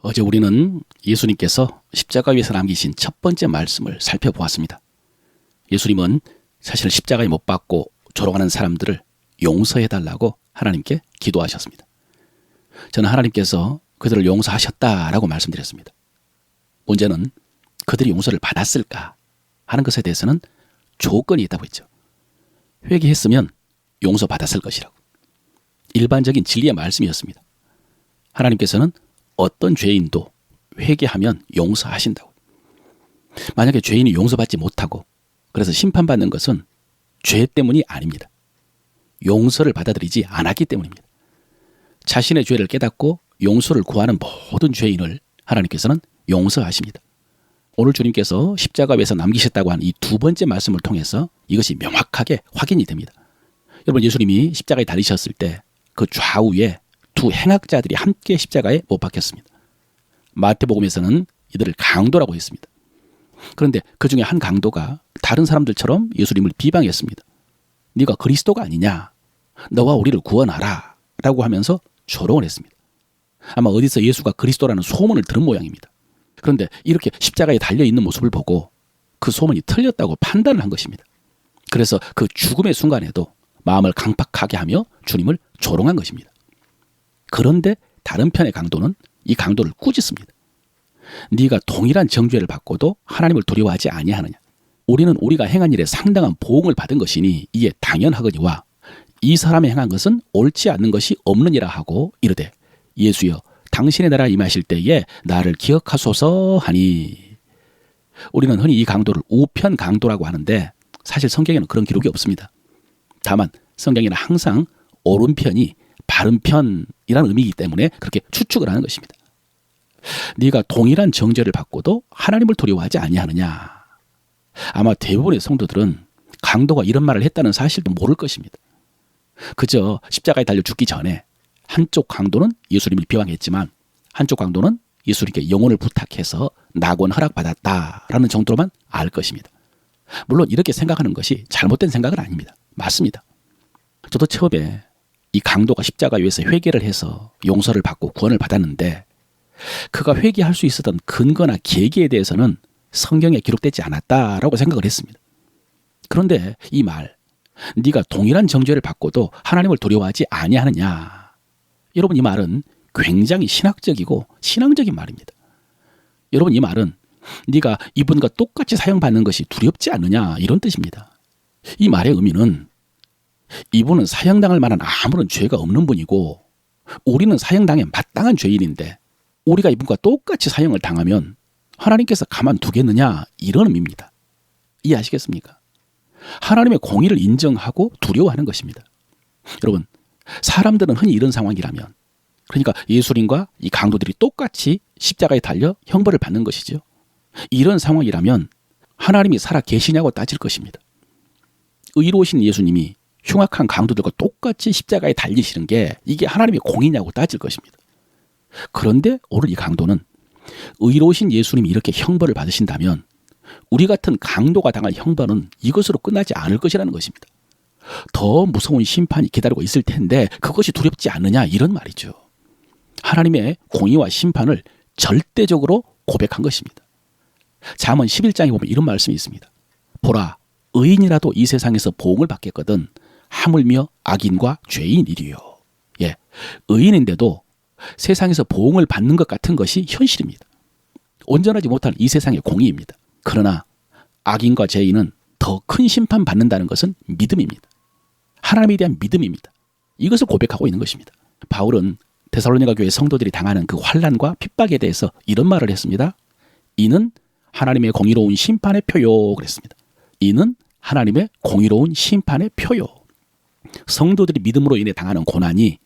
어제 우리는 예수님께서 십자가 위에서 남기신 첫 번째 말씀을 살펴보았습니다. 예수님은 사실 십자가에 못 박고 조롱하는 사람들을 용서해달라고 하나님께 기도하셨습니다. 저는 하나님께서 그들을 용서하셨다라고 말씀드렸습니다. 문제는 그들이 용서를 받았을까 하는 것에 대해서는 조건이 있다고 했죠. 회개했으면 용서받았을 것이라고. 일반적인 진리의 말씀이었습니다. 하나님께서는 어떤 죄인도 회개하면 용서하신다고. 만약에 죄인이 용서받지 못하고 그래서 심판받는 것은 죄 때문이 아닙니다. 용서를 받아들이지 않았기 때문입니다. 자신의 죄를 깨닫고 용서를 구하는 모든 죄인을 하나님께서는 용서하십니다. 오늘 주님께서 십자가 위에서 남기셨다고 한 이 두 번째 말씀을 통해서 이것이 명확하게 확인이 됩니다. 여러분, 예수님이 십자가에 달리셨을 때 그 좌우에 두 행악자들이 함께 십자가에 못 박혔습니다. 마태복음에서는 이들을 강도라고 했습니다. 그런데 그 중에 한 강도가 다른 사람들처럼 예수님을 비방했습니다. 네가 그리스도가 아니냐? 너와 우리를 구원하라 라고 하면서 조롱을 했습니다. 아마 어디서 예수가 그리스도라는 소문을 들은 모양입니다. 그런데 이렇게 십자가에 달려있는 모습을 보고 그 소문이 틀렸다고 판단을 한 것입니다. 그래서 그 죽음의 순간에도 마음을 강팍하게 하며 주님을 조롱한 것입니다. 그런데 다른 편의 강도는 이 강도를 꾸짖습니다. 네가 동일한 정죄를 받고도 하나님을 두려워하지 아니하느냐? 우리는 우리가 행한 일에 상당한 보응을 받은 것이니 이에 당연하거니와 이 사람이 행한 것은 옳지 않는 것이 없느니라 하고 이르되 예수여 당신의 나라 임하실 때에 나를 기억하소서 하니. 우리는 흔히 이 강도를 우편 강도라고 하는데 사실 성경에는 그런 기록이 없습니다. 다만 성경에는 항상 오른편이 바른 편이라는 의미이기 때문에 그렇게 추측을 하는 것입니다. 네가 동일한 정죄를 받고도 하나님을 두려워하지 아니하느냐. 아마 대부분의 성도들은 강도가 이런 말을 했다는 사실도 모를 것입니다. 그저 십자가에 달려 죽기 전에 한쪽 강도는 예수님을 비방했지만 한쪽 강도는 예수님께 영혼을 부탁해서 낙원 허락받았다라는 정도로만 알 것입니다. 물론 이렇게 생각하는 것이 잘못된 생각은 아닙니다. 맞습니다. 저도 처음에 이 강도가 십자가 위에서 회개를 해서 용서를 받고 구원을 받았는데 그가 회개할 수 있었던 근거나 계기에 대해서는 성경에 기록되지 않았다라고 생각을 했습니다. 그런데 이 말, 네가 동일한 정죄를 받고도 하나님을 두려워하지 아니하느냐. 여러분, 이 말은 굉장히 신학적이고 신앙적인 말입니다. 여러분, 이 말은 네가 이분과 똑같이 사형받는 것이 두렵지 않느냐 이런 뜻입니다. 이 말의 의미는 이분은 사형당할 만한 아무런 죄가 없는 분이고 우리는 사형당에 마땅한 죄인인데 우리가 이분과 똑같이 사형을 당하면 하나님께서 가만두겠느냐 이런 의미입니다. 이해하시겠습니까? 하나님의 공의를 인정하고 두려워하는 것입니다. 여러분, 사람들은 흔히 이런 상황이라면, 그러니까 예수님과 이 강도들이 똑같이 십자가에 달려 형벌을 받는 것이죠. 이런 상황이라면 하나님이 살아 계시냐고 따질 것입니다. 의로우신 예수님이 흉악한 강도들과 똑같이 십자가에 달리시는 게 이게 하나님의 공의냐고 따질 것입니다. 그런데 오늘 이 강도는 의로우신 예수님이 이렇게 형벌을 받으신다면 우리 같은 강도가 당할 형벌은 이것으로 끝나지 않을 것이라는 것입니다. 더 무서운 심판이 기다리고 있을 텐데 그것이 두렵지 않느냐 이런 말이죠. 하나님의 공의와 심판을 절대적으로 고백한 것입니다. 잠언 11장에 보면 이런 말씀이 있습니다. 보라, 의인이라도 이 세상에서 보응을 받겠거든 하물며 악인과 죄인이리요. 예, 의인인데도 세상에서 보응을 받는 것 같은 것이 현실입니다. 온전하지 못한 이 세상의 공의입니다. 그러나 악인과 죄인은 더 큰 심판 받는다는 것은 믿음입니다. 하나님에 대한 믿음입니다. 이것을 고백하고 있는 것입니다. 바울은 데살로니가 교회 성도들이 당하는 그 환난과 핍박에 대해서 이런 말을 했습니다. 이는 하나님의 공의로운 심판의 표요 그랬습니다. 이는 하나님의 공의로운 심판의 표요. 성도들이 믿음으로 인해 당하는 고난이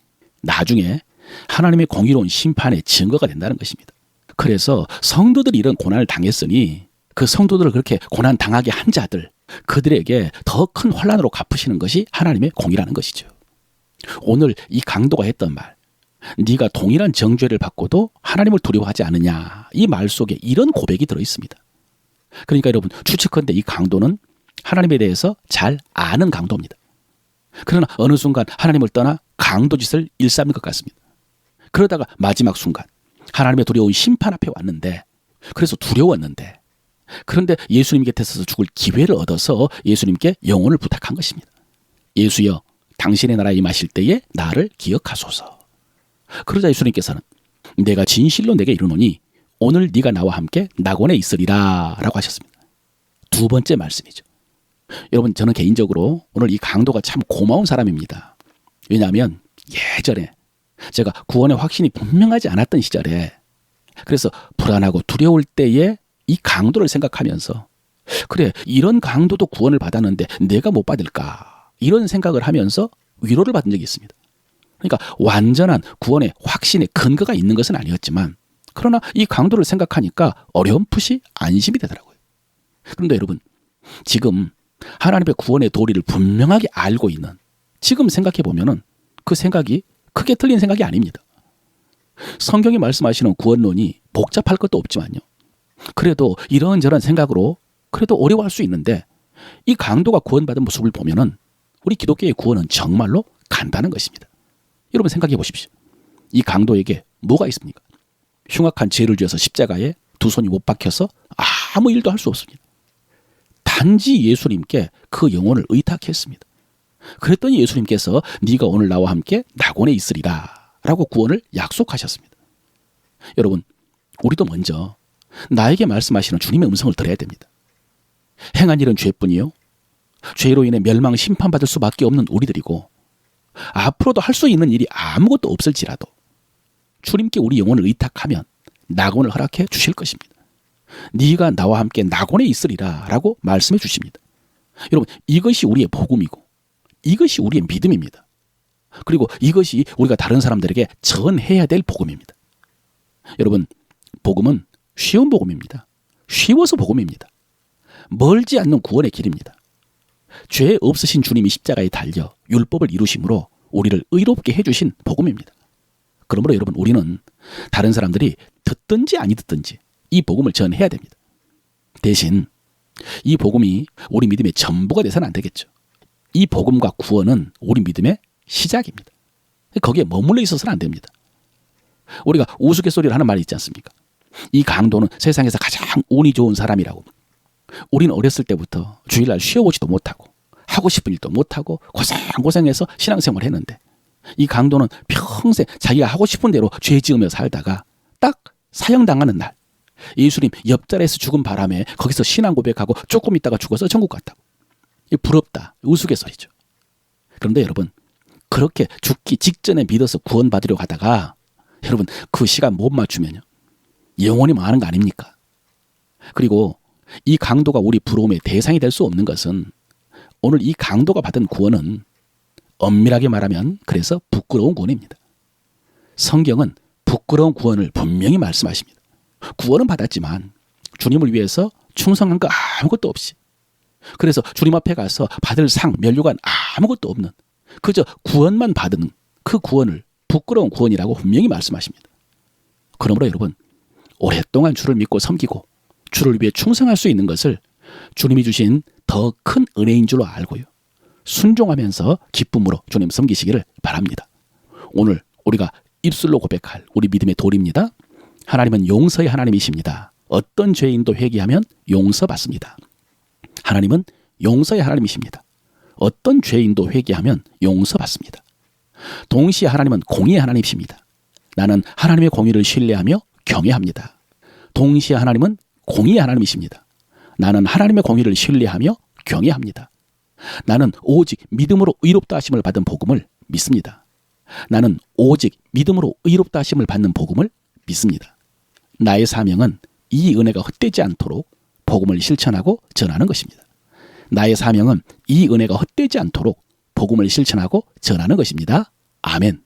나중에 하나님의 공의로운 심판의 증거가 된다는 것입니다. 그래서 성도들이 이런 고난을 당했으니 그 성도들을 그렇게 고난 당하게 한 자들, 그들에게 더 큰 환난으로 갚으시는 것이 하나님의 공의라는 것이죠. 오늘 이 강도가 했던 말, 네가 동일한 정죄를 받고도 하나님을 두려워하지 않느냐, 이 말 속에 이런 고백이 들어있습니다. 그러니까 여러분, 추측컨대 이 강도는 하나님에 대해서 잘 아는 강도입니다. 그러나 어느 순간 하나님을 떠나 강도짓을 일삼는 것 같습니다. 그러다가 마지막 순간 하나님의 두려운 심판 앞에 왔는데, 그래서 두려웠는데, 그런데 예수님 곁에서 죽을 기회를 얻어서 예수님께 영혼을 부탁한 것입니다. 예수여, 당신의 나라에 임하실 때에 나를 기억하소서. 그러자 예수님께서는 내가 진실로 내게 이르노니 오늘 네가 나와 함께 낙원에 있으리라 라고 하셨습니다. 두 번째 말씀이죠. 여러분, 저는 개인적으로 오늘 이 강도가 참 고마운 사람입니다. 왜냐하면 예전에 제가 구원의 확신이 분명하지 않았던 시절에, 그래서 불안하고 두려울 때에 이 강도를 생각하면서, 그래, 이런 강도도 구원을 받았는데 내가 못 받을까, 이런 생각을 하면서 위로를 받은 적이 있습니다. 그러니까 완전한 구원의 확신의 근거가 있는 것은 아니었지만, 그러나 이 강도를 생각하니까 어렴풋이 안심이 되더라고요. 그런데 여러분, 지금 하나님의 구원의 도리를 분명하게 알고 있는, 지금 생각해 보면은 그 생각이 크게 틀린 생각이 아닙니다. 성경이 말씀하시는 구원론이 복잡할 것도 없지만요, 그래도 이런저런 생각으로 그래도 어려워할 수 있는데, 이 강도가 구원받은 모습을 보면은 우리 기독교의 구원은 정말로 간단한 것입니다. 여러분 생각해 보십시오. 이 강도에게 뭐가 있습니까? 흉악한 죄를 지어서 십자가에 두 손이 못 박혀서 아무 일도 할 수 없습니다. 단지 예수님께 그 영혼을 의탁했습니다. 그랬더니 예수님께서 네가 오늘 나와 함께 낙원에 있으리라 라고 구원을 약속하셨습니다. 여러분, 우리도 먼저 나에게 말씀하시는 주님의 음성을 들어야 됩니다. 행한 일은 죄뿐이요, 죄로 인해 멸망 심판받을 수밖에 없는 우리들이고, 앞으로도 할 수 있는 일이 아무것도 없을지라도 주님께 우리 영혼을 의탁하면 낙원을 허락해 주실 것입니다. 네가 나와 함께 낙원에 있으리라 라고 말씀해 주십니다. 여러분, 이것이 우리의 복음이고 이것이 우리의 믿음입니다. 그리고 이것이 우리가 다른 사람들에게 전해야 될 복음입니다. 여러분, 복음은 쉬운 복음입니다. 쉬워서 복음입니다. 멀지 않는 구원의 길입니다. 죄 없으신 주님이 십자가에 달려 율법을 이루심으로 우리를 의롭게 해주신 복음입니다. 그러므로 여러분, 우리는 다른 사람들이 듣든지 아니 듣든지 이 복음을 전해야 됩니다. 대신 이 복음이 우리 믿음의 전부가 돼서는 안 되겠죠. 이 복음과 구원은 우리 믿음의 시작입니다. 거기에 머물러 있어서는 안 됩니다. 우리가 우스갯소리를 하는 말이 있지 않습니까? 이 강도는 세상에서 가장 운이 좋은 사람이라고. 우리는 어렸을 때부터 주일날 쉬어보지도 못하고 하고 싶은 일도 못하고 고생해서 신앙생활을 했는데, 이 강도는 평생 자기가 하고 싶은 대로 죄 지으며 살다가 딱 사형당하는 날, 예수님 옆자리에서 죽은 바람에 거기서 신앙 고백하고 조금 있다가 죽어서 천국 갔다고. 부럽다, 우스갯소리죠. 그런데 여러분, 그렇게 죽기 직전에 믿어서 구원받으려고 하다가 여러분 그 시간 못 맞추면요, 영원히 망하는 거 아닙니까? 그리고 이 강도가 우리 부러움의 대상이 될 수 없는 것은, 오늘 이 강도가 받은 구원은 엄밀하게 말하면 그래서 부끄러운 구원입니다. 성경은 부끄러운 구원을 분명히 말씀하십니다. 구원은 받았지만 주님을 위해서 충성한 거 아무것도 없이, 그래서 주님 앞에 가서 받을 상, 면류관 아무것도 없는, 그저 구원만 받은 그 구원을 부끄러운 구원이라고 분명히 말씀하십니다. 그러므로 여러분, 오랫동안 주를 믿고 섬기고 주를 위해 충성할 수 있는 것을 주님이 주신 더 큰 은혜인 줄로 알고요, 순종하면서 기쁨으로 주님 섬기시기를 바랍니다. 오늘 우리가 입술로 고백할 우리 믿음의 도리입니다. 하나님은 용서의 하나님이십니다. 어떤 죄인도 회개하면 용서받습니다. 하나님은 용서의 하나님이십니다. 어떤 죄인도 회개하면 용서받습니다. 동시에 하나님은 공의의 하나님이십니다. 나는 하나님의 공의를 신뢰하며 경외합니다. 동시에 하나님은 공의의 하나님이십니다. 나는 하나님의 공의를 신뢰하며 경외합니다. 나는 오직 믿음으로 의롭다 하심을 받은 복음을 믿습니다. 나는 오직 믿음으로 의롭다 하심을 받는 복음을 믿습니다. 나의 사명은 이 은혜가 헛되지 않도록 복음을 실천하고 전하는 것입니다. 나의 사명은 이 은혜가 헛되지 않도록 복음을 실천하고 전하는 것입니다. 아멘.